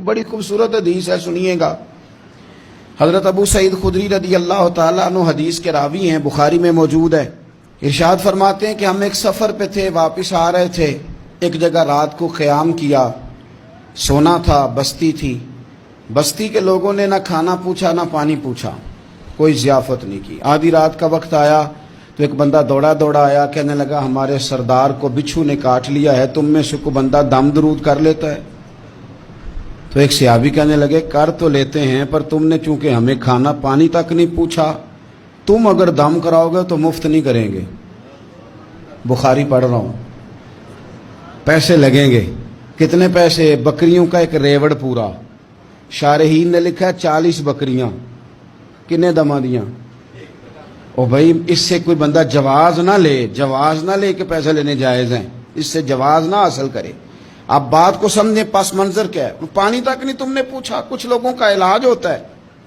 بڑی خوبصورت حدیث ہے، سنیے گا۔ حضرت ابو سعید خدری رضی اللہ تعالیٰ عنہ حدیث کے راوی ہیں، بخاری میں موجود ہے۔ ارشاد فرماتے ہیں کہ ہم ایک سفر پہ تھے، واپس آ رہے تھے، ایک جگہ رات کو قیام کیا، سونا تھا، بستی تھی۔ بستی کے لوگوں نے نہ کھانا پوچھا نہ پانی پوچھا، کوئی ضیافت نہیں کی۔ آدھی رات کا وقت آیا تو ایک بندہ دوڑا آیا، کہنے لگا ہمارے سردار کو بچھو نے کاٹ لیا ہے، تم میں سے کوئی بندہ دم درود کر لیتا ہے؟ تو ایک صحابی کہنے لگے کر تو لیتے ہیں، پر تم نے چونکہ ہمیں کھانا پانی تک نہیں پوچھا، تم اگر دم کراؤ گے تو مفت نہیں کریں گے۔ بخاری پڑھ رہا ہوں، پیسے لگیں گے۔ کتنے پیسے؟ بکریوں کا ایک ریوڑ پورا۔ شارحین نے لکھا 40 بکریاں، کنے دما دیاں؟ او بھائی اس سے کوئی بندہ جواز نہ لے کہ پیسے لینے جائز ہیں، اس سے جواز نہ حاصل کرے۔ آپ بات کو سمجھیں، پس منظر کیا ہے؟ پانی تک نہیں تم نے پوچھا۔ کچھ لوگوں کا علاج ہوتا ہے،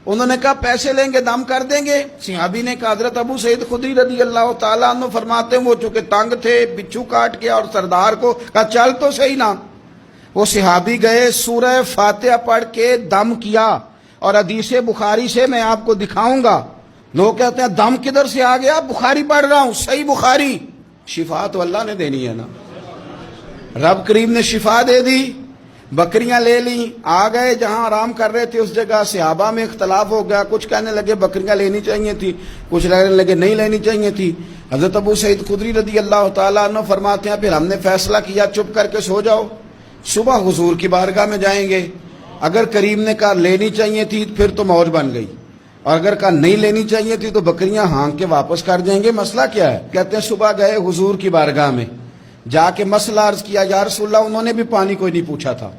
انہوں نے کہا پیسے لیں گے دم کر دیں گے۔ صحابی نے کہا، حضرت ابو سعید خدری رضی اللہ تعالیٰ عنہ فرماتے ہیں وہ چونکہ تنگ تھے، بچھو کاٹ گیا، اور سردار کو کہا چل تو صحیح نا۔ وہ صحابی گئے، سورہ فاتحہ پڑھ کے دم کیا، اور حدیث بخاری سے میں آپ کو دکھاؤں گا۔ لوگ کہتے ہیں دم کدھر سے آ گیا؟ بخاری پڑھ رہا ہوں، صحیح بخاری۔ شفا تو اللہ نے دینی ہے نا، رب کریم نے شفا دے دی۔ بکریاں لے لیں، آ گئے جہاں آرام کر رہے تھے اس جگہ۔ صحابہ میں اختلاف ہو گیا، کچھ کہنے لگے بکریاں لینی چاہیے تھی، کچھ کہنے لگے نہیں لینی چاہیے تھی۔ حضرت ابو سعید خدری رضی اللہ تعالیٰ عنہ فرماتے ہیں پھر ہم نے فیصلہ کیا چپ کر کے سو جاؤ، صبح حضور کی بارگاہ میں جائیں گے۔ اگر کریم نے کہا لینی چاہیے تھی پھر تو موج بن گئی، اور اگر کہا نہیں لینی چاہیے تھی تو بکریاں ہانک کے واپس کر جائیں گے۔ مسئلہ کیا ہے؟ کہتے ہیں صبح گئے حضور کی بارگاہ میں، جا کے مسئلہ عرض کیا، یا رسول اللہ انہوں نے بھی پانی کوئی نہیں پوچھا تھا،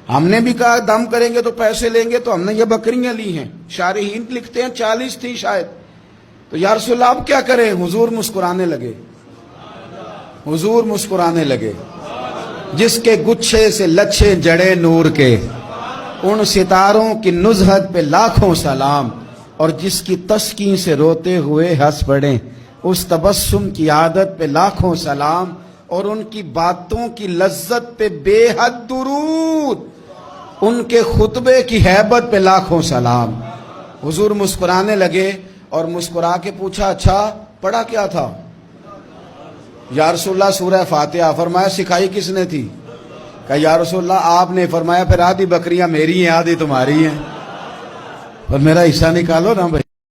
ہم نے بھی کہا دم کریں گے تو پیسے لیں گے، تو ہم نے یہ بکریاں لی ہیں۔ شارحین لکھتے ہیں 40 تھی شاید، تو یا رسول اللہ اب کیا کریں؟ حضور مسکرانے لگے۔ جس کے گچھے سے لچھے جڑے نور کے، ان ستاروں کی نزہت پہ لاکھوں سلام، اور جس کی تسکین سے روتے ہوئے ہنس پڑے، اس تبسم کی عادت پہ لاکھوں سلام، اور ان کی باتوں کی لذت پہ بے حد درود، ان کے خطبے کی ہیبت پہ لاکھوں سلام۔ حضور مسکرانے لگے اور مسکرا کے پوچھا اچھا پڑھا کیا تھا؟ یا رسول اللہ سورہ فاتحہ۔ فرمایا سکھائی کس نے تھی؟ کہا یا رسول اللہ آپ نے۔ فرمایا پھر آدھی بکریاں میری ہیں آدھی تمہاری ہیں، اور میرا حصہ نکالو نا بھائی۔